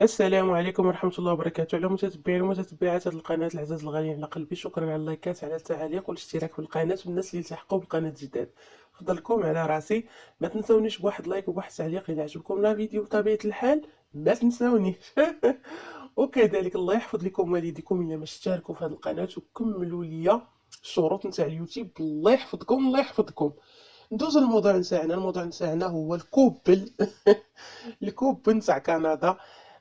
السلام عليكم ورحمة الله وبركاته على متتبعين ومتتبعات هذه القناة العزاز الغاليين على قلبي. شكرا على اللايكات، على التعاليق والاشتراك في القناة، والناس اللي التحقوا بالقناة جداد فضلكم على راسي. ما تنسونيش بواحد لايك وبواحد تعليق إذا عجبكم لا فيديو بطبيعة الحال، ما تنسونيش. وكذلك الله يحفظ لكم والديكم إلا ما اشتركوا في هذه القناة وكملوا لي الشروط نتاع اليوتيوب. الله يحفظكم الله يحفظكم. ندوز الموضوع نتاعنا. الموضوع نتاعنا هو الكوبل. الكوب نتاع كندا.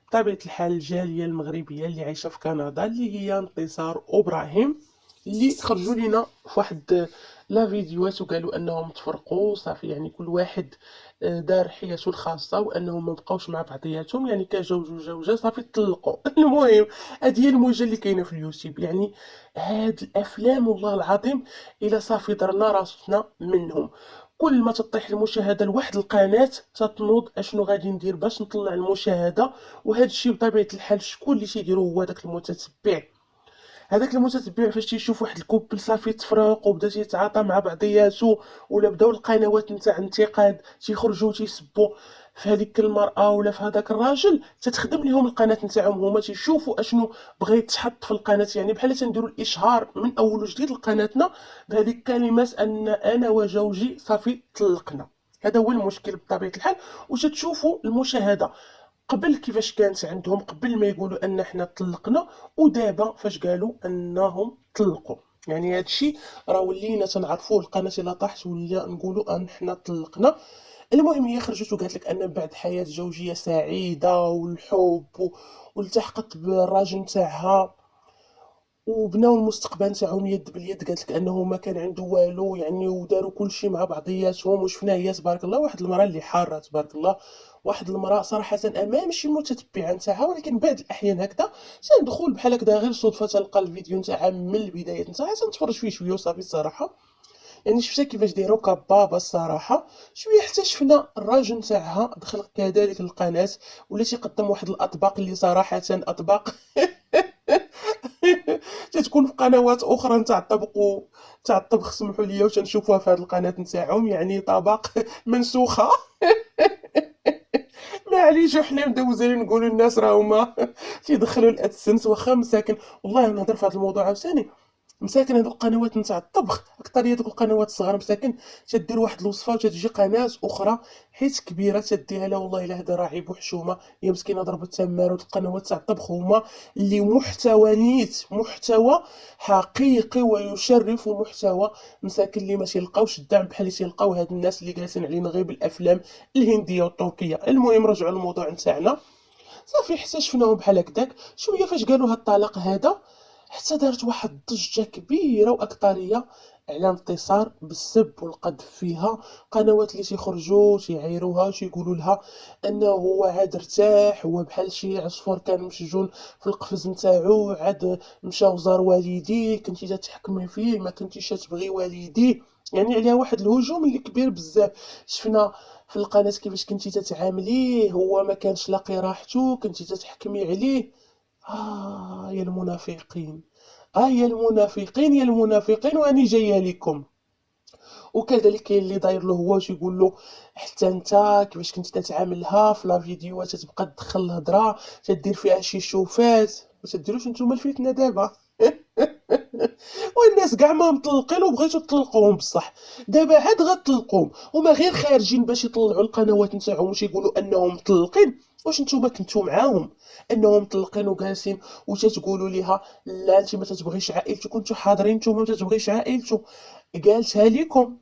بطبيعة الحال الجالية المغربية اللي عايشة في كندا اللي هي انتصار وابراهيم، اللي خرجوا لينا في واحد لا فيديوهات وقالوا انهم تفرقوا صافي، يعني كل واحد دار حياته الخاصة وانهم ما بقاوش مع بعضياتهم، يعني كجوج صافي تطلقوا. المهم، هذه هي الموجة اللي كاينة في اليوتيوب. يعني هاد الافلام والله العظيم الى صافي درنا راسنا منهم. كل ما تطيح المشاهده لواحد القناه تتنوض اشنو غادي ندير باش نطلع المشاهده. وهذا الشيء بطبيعه الحال شكون اللي تيديرو هو داك المتتبع. هذاك المتتبع فاش تيشوف واحد الكوبل صافي تفرق وبدا تيتعاطى مع بعضياتو، ولا بداو القنوات نتاع انتقاد تيخرجوا تيسبوا في هذيك المرأة ولا في هذاك الراجل، تتخدم لهم القناة نتاعهم. هما تيشوفوا اشنو بغى يتحط في القناة، يعني بحال تنديروا الاشهار من اول وجديد لقناتنا بهذيك الكلمات ان انا وزوجي صافي طلقنا. هذا هو المشكل بطبيعة الحال. وتتشوفوا المشاهدة قبل كيفاش كانت عندهم قبل ما يقولوا ان احنا طلقنا، ودابا فاش قالوا انهم طلقوا. يعني هادشي راه ولينا تنعرفوه. القناه الا طاحت ولا نقولوا ان حنا طلقنا. المهم هي خرجت وقالت لك ان بعد حياه زوجيه سعيده والحب والتحقت بالراجل نتاعها وبناو المستقبل نتاعهم يد باليد. قالت لك انه ما كان عنده والو يعني، وداروا كل شيء مع بعضياتهم. وشفنا هي تبارك الله واحد المراه اللي حاره تبارك الله. واحد المراه صراحه انا ماشي متتبعه نتاعها، ولكن بعض الاحيان هكذا تندخل بحال هكذا غير صدفه تلقى الفيديو نتاعها من البدايه نتاعها تنتفرج فيه شويه وصافي الصراحه. يعني شفنا كيفاش دايروا كبابه الصراحه شويه، حتى شفنا الراجل نتاعها دخل كذلك القناه ولا تيقدم واحد الاطباق اللي صراحه اطباق تتكون في قنوات اخرى نتاع الطبخ تاع الطبخ. سمحوا لي وتنشوفوها في هذه القناه نتاعهم، يعني طبق منسوخه. معليش وحنا مدوزين نقولوا الناس راهما تيدخلوا الادسنس واخا مساكن. والله نهضر في هذا الموضوع عاوتاني. مساكن هذوك القنوات نتاع الطبخ اكثر، دوك القنوات الصغار مساكن تدير واحد الوصفه وتجي قناه اخرى حيت كبيره تديها لها. والله الا هذا راه عيب وحشومه. هي مسكينه ضربت تماره. القنوات تاع الطبخ هما اللي محتوى نيت، محتوى حقيقي ويشرف، ومحتوى مساكن اللي ما تيلقاوش الدعم بحال اللي تيلقاو هاد الناس اللي جالسين علينا غير بالافلام الهنديه والتركيه. المهم رجعوا للموضوع نتاعنا. صافي حتى شفناهم بحال هكداك شويه فاش قالوا هاد الطلاق هذا، حتى دارت واحد الضجه كبيره واكثريه على انتصار بالسب والقذف فيها. قنوات اللي تيخرجوا تيعايروها وتيقولوا لها انه هو عاد ارتاح، هو بحال شي عصفور كان مسجون في القفز نتاعو عاد مشى وزار والديه، كنتي تتحكمي فيه ما كنتيش تبغي والديه. يعني عليها واحد الهجوم اللي كبير بزاف. شفنا في القناة كيفاش كنتي تتعامليه، هو ما كانش لاقي راحته كنتي تتحكمي عليه. يا المنافقين. يا المنافقين يا المنافقين واني جايه لكم. وكذلك كاين اللي داير له هو تيقول له حتى انت كيفاش كنت تتعاملها في لا فيديوهات تتبقى تدخل الهضره تدير فيها شي شوفات. ما تديروش نتوما الفتنه دابا. والناس كاع ما مطلقين وبغيتو تطلقوهم بصح. دابا عاد غتطلقوهم هما غير خارجين باش يطلعوا القنوات نتاعهم واش يقولوا انهم مطلقين. واش نتوما كنتو معاهم انهم مطلقين وجالسين وتتقولوا ليها لا انت ما تتبغيش عائلته؟ كنتو حاضرين نتوما ما تتبغيش عائلته؟ قالتها ليكم.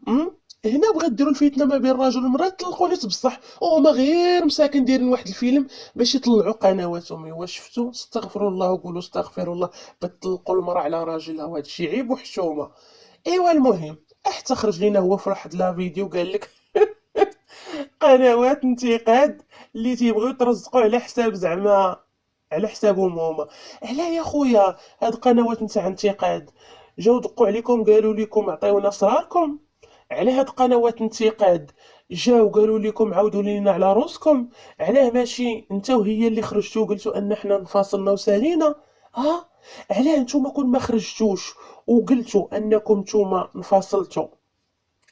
هنا بغات ديروا الفتنه ما بين الرجل والمراه طلقوا نيت بصح، وهما غير مساكن دايرين واحد الفيلم باش يطلعوا قنواتهم. ايوا شفتوا؟ استغفر الله وقولوا استغفر الله. بتطلقوا المراه على راجلها وهذا الشيء عيب وحشومه. ايوا المهم حتى خرج لينا هو في واحد لا فيديو قال لك قنوات انتقاد اللي تيبغيو يترزقوا على حساب زعما على حسابهم هما. علاه يا خويا هاد قنوات نتاع انتقاد جاو دقوا عليكم قالوا لكم عطيونا اسراركم؟ على هاد قنوات انتقاد جاو قالوا لكم عاودوا لينا على روسكم؟ علاه ماشي انت وهي اللي خرجتوا قلتوا ان احنا انفصلنا وسالينا؟ ها؟ علاه نتوما كون ما خرجتوش وقلتوا انكم نتوما انفصلتوا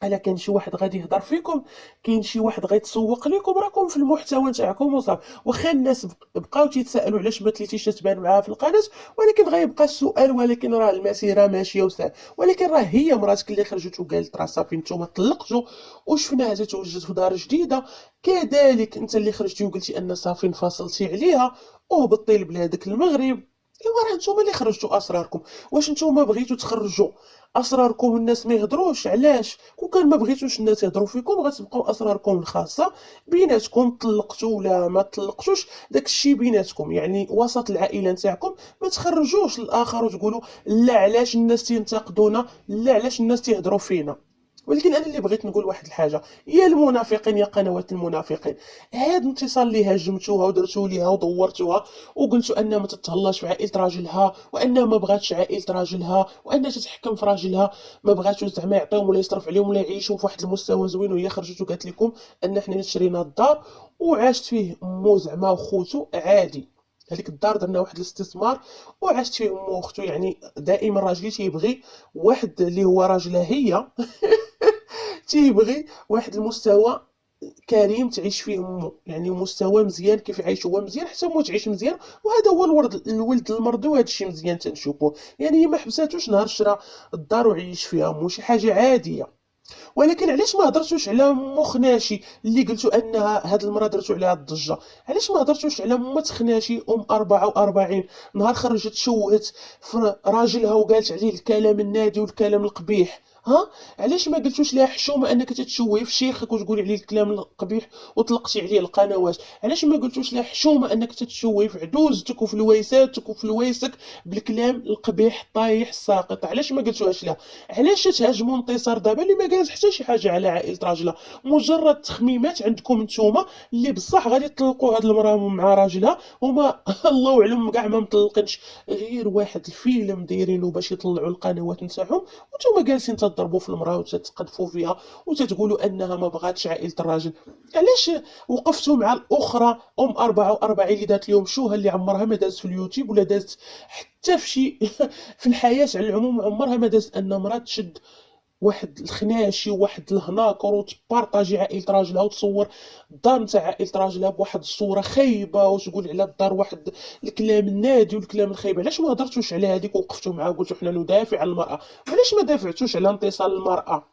الا كان شي واحد غادي يهضر فيكم، كاين شي واحد غيتسوق لكم، راكم في المحتوى نتاعكم وصافي. واخا الناس بقاو تيتسائلوا علاش ما تليتيش تبان معاها في القناه، ولكن غيبقى السؤال، ولكن راه المسيره ماشيه وسهل. ولكن راه هي مراتك اللي خرجت وقالت راه صافي نتوما طلقتوا وشفناها تتوجد في دار جديده، كذلك انت اللي خرجتي وقلتي ان صافي انفصلتي عليها وهبطتي لبلادك المغرب. ايوا راه نتوما اللي خرجتوا اسراركم. واش نتوما بغيتوا تخرجوا اسراركم والناس ما يهضروش؟ علاش؟ كون كان ما بغيتوش الناس يهضروا فيكم غتبقاو اسراركم الخاصه بيناتكم، طلقتوا ولا ما طلقتوش داك الشيء بيناتكم، يعني وسط العائله نتاعكم. ما تخرجوش للاخر وتقولوا لا علاش الناس تينتقدونا، لا علاش الناس تيهضروا فينا. ولكن انا اللي بغيت نقول واحد الحاجه، يا المنافقين يا قنوات المنافقين، هاد الانتصار اللي هاجمتوها ودرتوا ليها ودورتوها وقلتوا انها ما تتهلاش في عائله راجلها، وانها ما بغاتش عائله راجلها، وانها تتحكم في راجلها، ما بغاتش زعما يعطيهم ولا يصرف عليهم ولا يعيشوا في واحد المستوى زوين، وهي خرجت وقالت لكم ان حنا شرينا الدار وعاشت فيه مو زعما وخوتو عادي. هذيك الدار درنا واحد الاستثمار وعاشت فيه امو واختو. يعني دائما راجلي تيبغي واحد اللي هو راجلها هي تيبغي واحد المستوى كريم تعيش فيه امه، يعني مستوى مزيان كيف يعيش هو مزيان حتى امو تعيش مزيان. وهذا هو الولد المرضي، وهذا الشيء مزيان تنشوفوه. يعني هي ما حبساتوش نهار شرا الدار وعيش فيها امو، شي حاجه عاديه. ولكن علاش ما هضرتوش على مو خناشي اللي قلتوا انها هاد المراه درتو عليها الضجه؟ علاش ما هضرتوش على مات خناشي 44 نهار خرجت شوهت في راجلها وقالت عليه الكلام النادي والكلام القبيح؟ ها، علاش ما قلتوش لها حشومه انك تتشوهي في شيخك وتقولي عليه الكلام القبيح وطلقتي عليه القنوات؟ علاش ما قلتوش لها حشومه انك تتشوهي في عدوزتك وفي لويساتك وفي لويسك بالكلام القبيح الطايح الساقط؟ علاش ما قلتوهاش لها؟ علاش تهاجموا انتصار دابا اللي ما قالت حتى شي حاجه على عائله راجلها؟ مجرد تخميمات عندكم نتوما اللي بصح غادي تطلقوا هاد المراه مع راجلها، وما الله اعلم كاع ما مطلقينش، غير واحد الفيلم دايرينه باش يطلعوا القنوات نتاعهم، وانتم جالسين تضربوا في المراه وتتقذفوا فيها وتتقولوا انها ما بغاتش عائله الراجل. علاش وقفتوا مع الاخرى 44 اللي دارت اليوم شوها اللي عمرها ما دازت في اليوتيوب ولا دازت حتى في شي في الحياه على العموم، عمرها ما دازت ان مراه تشد واحد الخناشي وواحد الهناكر وتبارطاجي عائله راجلها وتصور الدار نتاع عائله راجلها بواحد الصوره خايبه وتقول على الدار واحد الكلام النادي والكلام الخايب؟ علاش ما هضرتوش على هذيك ووقفتوا معها وقلتوا حنا ندافع على المراه؟ علاش ما دافعتوش على انتصار المراه؟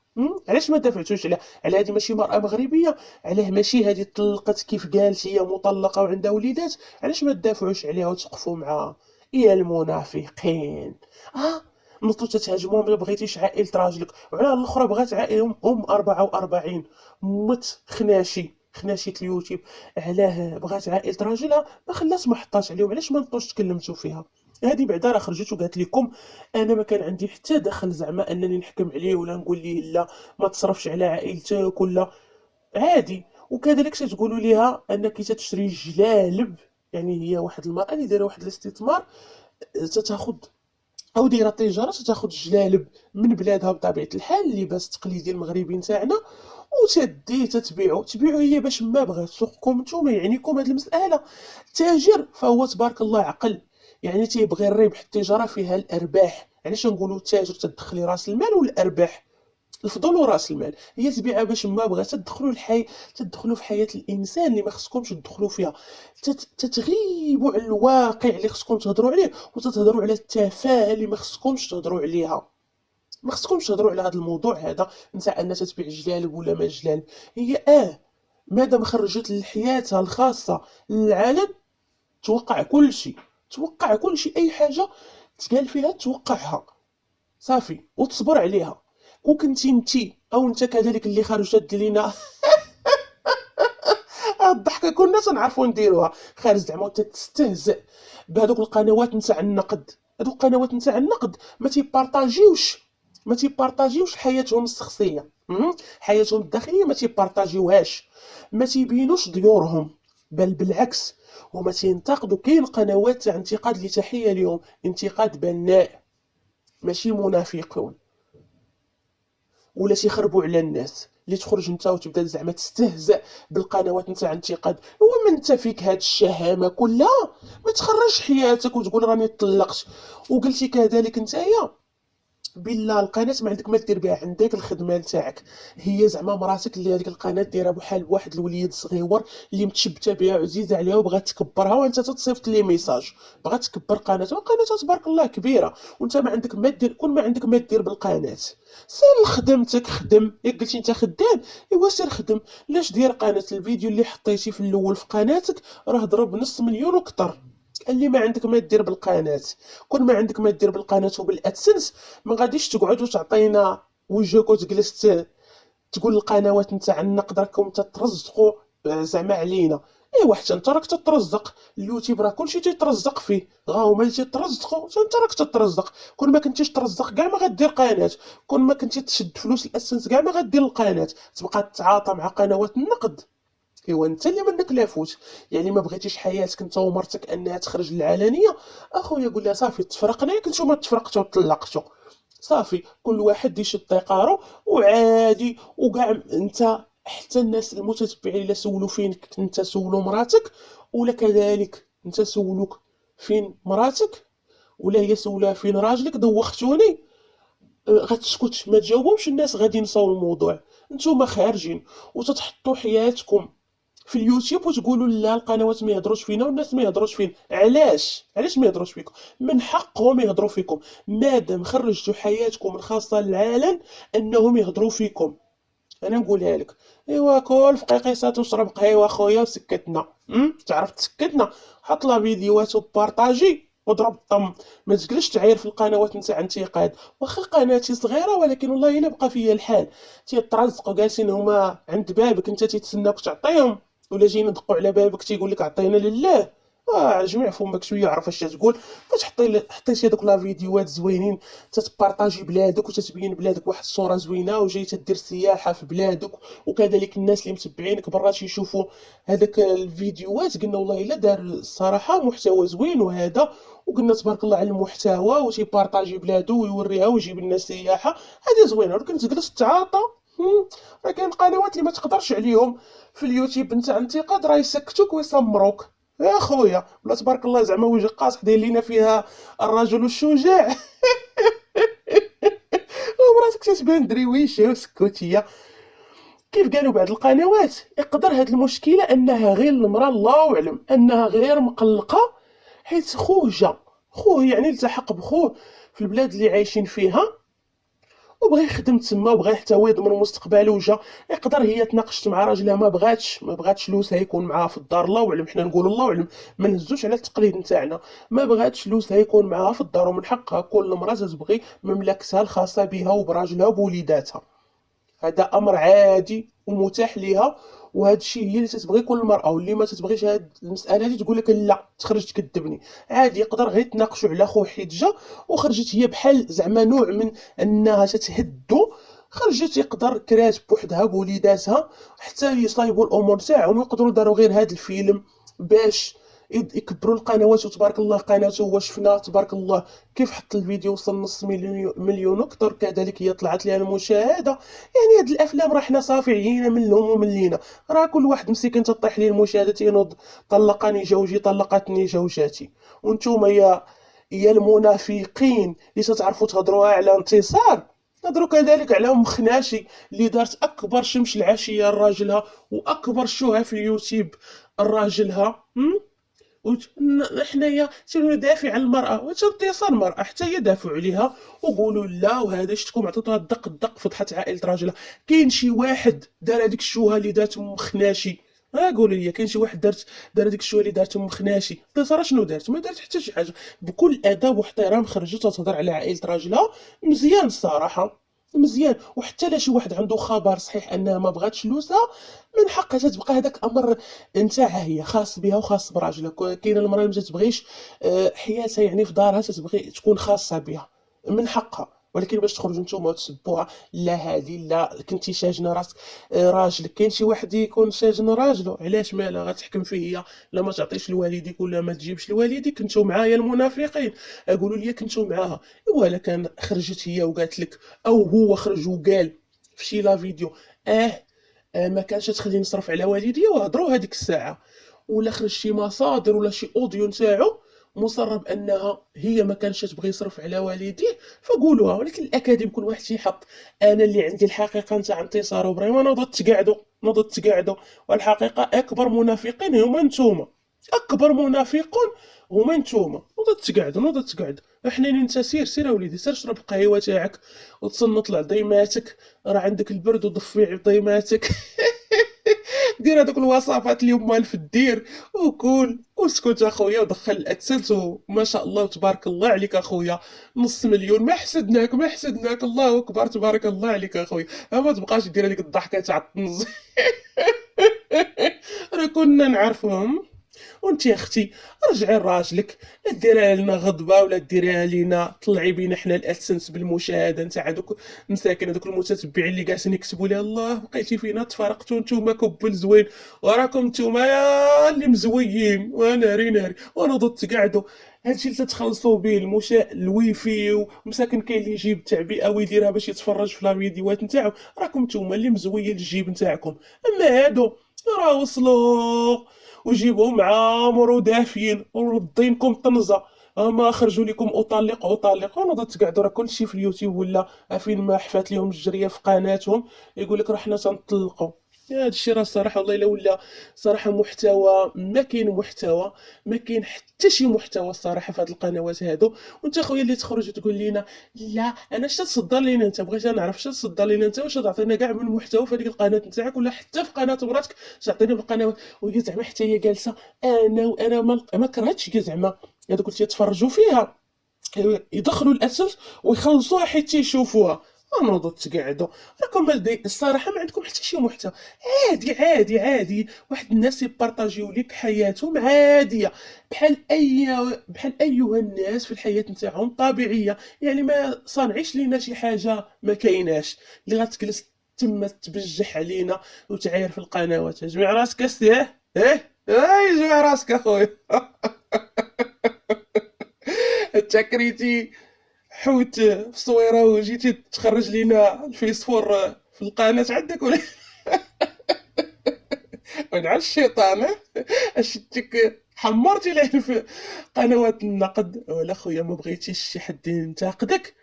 علاش ما دافعتوش على هذه؟ ماشي مرأة مغربية؟ علاه ماشي هذه طلقت كيف قالت هي مطلقة وعندها وليدات؟ علاش ما تدافعوش عليها وتقفوا معها؟ يا المنافقين، ها، نطو تتهاجموا ما بغيتيش عائلة راجلك، وعلى الاخرى بغات عائلة 44 مت خناشي اليوتيوب. علاه بغات عائلة راجلها ما خلات ما حطاش عليهم؟ علاش ما نطوش تكلمتوا فيها؟ هذه بعدا راه خرجت وقالت لكم انا ما كان عندي حتى دخل زعما انني نحكم عليه ولا نقول ليه لا ما تصرفش على عائلتك ولا عادي. وكذلك تتقولوا ليها انك تشري جلالب، يعني هي واحد المرأة اللي دايره واحد الاستثمار، تتاخذ او دايره تجاره تاخذ الجلالب من بلادها بطبيعه الحال، اللباس التقليدي المغربي نتاعنا، وتديه تبيعو هي باش ما بغات سوقكم نتوما. يعنيكم هذه المساله. التاجر فهو تبارك الله عقل، يعني تيبغي الربح، التجاره فيها الارباح. علاش نقولوا التاجر تدخلي راس المال والارباح؟ الفضول وراس المال. هي تبيعها باش ما بغات تدخلوا في حياه الانسان اللي ما خصكمش تدخلوا فيها، تتغيبوا على الواقع اللي خصكم تهضروا عليه، وتتهضروا على التفاهه اللي ما خصكمش تهضروا عليها. ما خصكمش تهضروا على هذا الموضوع هذا نتاع ان تتبيع جلالب ولا ما جلالب. هي مادام خرجت لحياتها الخاصه للعالم، توقع كل شيء اي حاجه تقال فيها توقعها صافي وتصبر عليها. كون كنتي انتي او انت كذلك اللي خارج دير لينا الضحكه كنا تنعرفوا نديروها، خارج زعما تستهزئ بهذوك القنوات نتاع النقد. هذوك القنوات نتاع النقد ما تيبارطاجيوش حياتهم الشخصيه، حياتهم الداخليه ما تيبارطاجيوهاش، ما تيبينوش ديورهم، بل بالعكس هما تينتقدوا. كاين قنوات تاع انتقاد اللي تحيه اليوم انتقاد بناء، ماشي منافقون ولا تيخربوا على الناس. اللي تخرج انت وتبدا زعما تستهزأ بالقنوات نتاع انتقاد، هو ما انت فيك هاد الشهامه كلها؟ ما تخرج حياتك وتقول راني طلقت. وقلتي كذلك نتايا بالله القناه ما عندك ما دير بها، عندك الخدمه نتاعك، هي زعما مراتك اللي هذيك القناه دايره بحال بواحد الوليد صغيور اللي متشبته بها وعزيزه عليها وبغات تكبرها، وانت تصيفط لي ميساج بغات تكبر قناتها، وقناتها تبارك الله كبيره، وانت ما عندك ما دير، كون ما عندك ما دير بالقناه، سير لخدمتك خدم، ياك قلتي انت خدام، ايوا سير خدم. لاش داير قناه؟ الفيديو اللي حطيتي في الاول في قناتك راه ضرب نص مليون وكثر. اللي ما عندك ما دير بالقناه، كون ما عندك ما دير بالقناه وبالادسنس، ما غاديش تقعد وتعطينا وجهك وتجلس تقول القنوات نتاعنا نقدركم تترزقوا زعما علينا. ايوا حتى انت راك تترزق، اليوتيوب راه كلشي تيترزق فيه، غا هما اللي تيترزقوا حتى انت راك تترزق. كون ما كنتيش ترزق كاع ما غدير قناه، كون ما كنتي تشد فلوس الاسنس كاع ما غدير القناه، تبقى تتعاطى مع قنوات النقد. ايوا انت اللي منك لافوت. يعني ما بغيتيش حياتك انت ومرتك انها تخرج للعلانيه، اخويا قول لها صافي تفرقنا، ياك نتوما تفرقتوا وطلقتوا، صافي كل واحد يشد طيقارو وعادي. وكاع انت حتى الناس المتتبعين الا سولوا فينك انت سولوا مراتك، ولا كذلك انت سولوك فين مراتك، ولا هي سولها فين راجلك، دوختوني، غتسكت ما تجاوبهمش، الناس غادي ينساو الموضوع. نتوما خارجين وتتحطوا حياتكم في اليوتيوب وتقولوا لا القنوات ما يهضروش فينا والناس ما يهضروش فينا. علاش ما يهضروش فيكم؟ من حقهم يهضروا فيكم، مادام خرجتوا حياتكم الخاصه للعلن انهم يهضروا فيكم. انا نقولها لك، ايوا كل في قيقيسات وشرب قهوه خويا وسكتنا. تعرف تسكتنا؟ حط لا فيديوهات وبارطاجي وضرب الطم. ما تجلسش تعاير في القنوات نتاع انتقاد، واخا قناتي صغيره ولكن والله الا بقى فيا الحال، تيترزقوا جالسين هما عند بابك انت تيتسناوك تعطيهم، ولا جايين يدقوا على بابك تيقول لك عطينا لله. جمع فمك شويه، عرف اش تقول. حطيتي هذوك لا فيديوهات زوينين، تتبارطاجي بلادك وتتبين بلادك واحد الصوره زوينه، وجاي تدير سياحه في بلادك، وكذلك الناس اللي متبعينك برا تيشوفوا هذاك الفيديوهات، قلنا والله الا دار الصراحه محتوى زوين وهذا، وقلنا تبارك الله على المحتوى وتيبارطاجي بلادو ويوريها ويجيب الناس سياحه، هذه زوينه. ولكن تجلس تعاطى، راه كاين قنوات اللي ما تقدرش عليهم في اليوتيوب نتاع انتقاد، راه يسكتوك ويسمروك. يا خويا ولا تبارك الله زعما وجه قاصح داير لينا فيها الرجل الشجاع. ومراتك تتبان دريويشه وسكوتيه. كيف قالوا بعض القنوات، يقدر هاد المشكله انها غير المراه الله اعلم انها غير مقلقه، حيت خوه يعني التحق بخوه في البلاد اللي عايشين فيها، وبغى يخدم تما وبغى حتى هو يضمن مستقبله. وجا يقدر هي تناقشت مع راجلها، ما بغاتش لوسها يكون معاها في الدار، الله اعلم، حنا نقول الله اعلم، ما نهزوش على التقليد نتاعنا. ما بغاتش لوسها يكون معاها في الدار، ومن حقها كل مراه تبغي مملكتها الخاصه بها وبراجلها وبوليداتها، هذا امر عادي ومتاح ليها. وهذا الشيء هي اللي تتبغي كل مرأة، واللي ما تتبغيش هاد المسألة هذه تقول لك لا تخرج تكذبني. عادي يقدر غير يتناقشوا على خو حجة، وخرجت هي بحال زعما نوع من انها تتهدو، خرجت يقدر كرات بوحدها بوليداتها حتى يصايبوا الامور تاعهم، ويقدروا داروا غير هذا الفيلم باش يكبروا القنوات. وتبارك الله قناته هو شفنا تبارك الله كيف حط الفيديو وصل نص مليون اكثر، كذلك هي طلعت لها المشاهده. يعني هاد الافلام راه حنا صافي عيينا منهم وملينا، راه كل واحد مسكين تطيح ليه المشاهده تينوض طلقني زوجي طلقتني زوجاتي. وانتم يا المنافقين اللي تتعرفوا تهضروا على انتصار، هضروا كذلك على ام خناشي اللي دارت اكبر شمش العشيه لراجلها واكبر شوهه في اليوتيوب لراجلها. حنايا تندافع عن المرأة وتنتصر المرأة حتى يدافعوا عليها وقولوا لا، وهذا شتكم عطيتوها الدق فضحت عائلة راجلها. كاين شي واحد دار هذيك الشوهة اللي دارت ام خناشي؟ قولوا لي، كاين شي واحد دار هذيك الشوهة اللي دارت ام خناشي؟ انتصار شنو دارت؟ ما دارت حتى شي حاجة، بكل ادب واحترام خرجت تهضر على عائلة راجلها مزيان الصراحة، مزيان. وحتى لا شي واحد عنده خبر صحيح انها ما بغاتش لوسها، من حقها تتبقى هذاك امر نتاعها هي، خاص بها وخاص براجلها. كاينه المراه اللي ما تبغيش حياتها يعني في دارها تتبغي تكون خاصه بها، من حقها. ولكن باش تخرجوا نتوما وتسبوها، لا هذه لا كنتي شاجنه راسك راجلك. كاين شي واحد يكون شاجن راجلو، علاش مالها غتحكم فيه هي؟ لا ما تعطيش لوالديك ولا ما تجيبش لوالديك، كنتو معايا المنافقين قولوا لي كنتو معاها. ولا كان خرجت هي وقالت لك، او هو خرج وقال في شي لا فيديو ما كانش تخليني نصرف على والديا وهضروا هذيك الساعه، ولا خرج شي مصادر ولا شي اوديو نتاعو مصره بانها هي ما كانش تبغي يصرف على والديه فقولوها. ولكن الاكاذيب كل واحد شيحط. انا اللي عندي الحقيقه نتاع انتصار وبريمون نوضوا تقعدوا. والحقيقه اكبر منافقين هما نتوما. اكبر منافقون هما نتوما. نوضوا تقعدوا. حنين انت سير اوليدي، سير شرب القهوه تاعك وتصنت لعظيماتك. راه عندك البرد وضفي عظيماتك. دير هذوك الوصفات اللي هما في الدير وكل واسكت اخويا ودخل الادسنس وما شاء الله تبارك الله عليك اخويا. نص مليون ما حسدناك الله اكبر تبارك الله عليك اخويا. ما تبقاش دير هذيك الضحكه تاع الطنز. راه كنا نعرفهم. وانت يا اختي رجعي لراجلك، لا ديريها لنا غضبه ولا ديريها لينا طلعي بينا حنا الادسنس بالمشاهده نتاع دوك مساكن هذوك المتتبعين اللي جالسين يكتبوا لي الله بقيتي فينا تفارقتوا نتوما كبل زوين وراكم نتوما يا اللي مزويين وناري ونوضوا تقعدوا. هادشي اللي تتخلصوا به الويفي ومساكن كاين اللي يجيب تعبئه ويديرها باش يتفرج في لا فيديوهات نتاعو. راكم نتوما اللي مزويين الجيب نتاعكم. اما هادو راه وصلوا وجيبهم عامر ودافين ورضينكم طنزه. ما خرجوا لكم اطلق ونوضوا تقعدوا. راه كلشي في اليوتيوب ولا فين ما حفات لهم الجريه في قناتهم يقول لك راه حنا تنطلقوا. هذا الشيء راه صراحه والله الا ولا صراحه محتوى ما كاين محتوى. ما كاين حتى شي محتوى الصراحه في هاد القنوات هادو. وانت خويا اللي تخرج تقول لنا لا انا اش تصدر لينا انت بغيت نعرف اش تصدر لينا انت واش تعطينا كاع من المحتوى في هذيك القناه نتاعك ولا حتى في قناه مراتك تعطينا بالقناه. وهي زعما حتى هي جالسه انا ما كرهتش كاع زعما هذوك اللي يتفرجوا فيها يدخلوا الاساس ويخلصوها حتى يشوفوها. نوضوا تقعدوا. راكم الصراحه ما عندكم حتى شي محتوى. عادي واحد الناس يبارطاجيو لك حياتهم عاديه بحال ايها الناس في الحياه نتاعهم طبيعيه. يعني ما صانعيش لينا شي حاجه ما كايناش اللي غتجلس تما تبجح علينا وتعاير في القنوات. جمع راسك جمع راسك اخويا. تكريتي حوت في الصويره وجيتي تخرج لينا الفيسفور في القناه عندك ولا ونعس الشيطان شتك حمرتي ليه في قنوات النقد. ولا خويا ما بغيتيش شي حد ينتقدك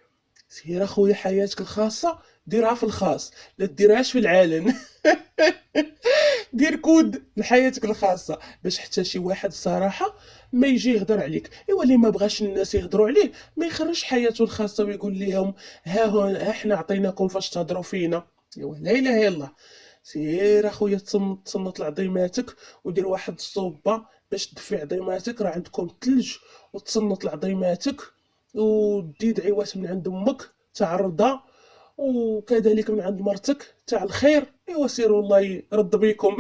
سير اخويا حياتك الخاصه ديرها في الخاص لا ديرهاش في العلن. دير كود لحياتك الخاصه باش حتى شي واحد الصراحه ما يجي يهضر عليك. ايوا اللي ما بغاش الناس يهضروا عليه ما يخرجش حياته الخاصه ويقول لهم ها احنا عطيناكم فاش تهضروا فينا. ايوا لا اله الا الله. سير اخويا تصنت لعظيماتك ودير واحد الصوبه باش تدفي عظيماتك. راه عندكم ثلج وتصنت لعظيماتك ودي دعيوات من عند امك تاع الرضا وكذلك من عند مرتك تاع الخير. ايوا سيروا الله يرد بيكم.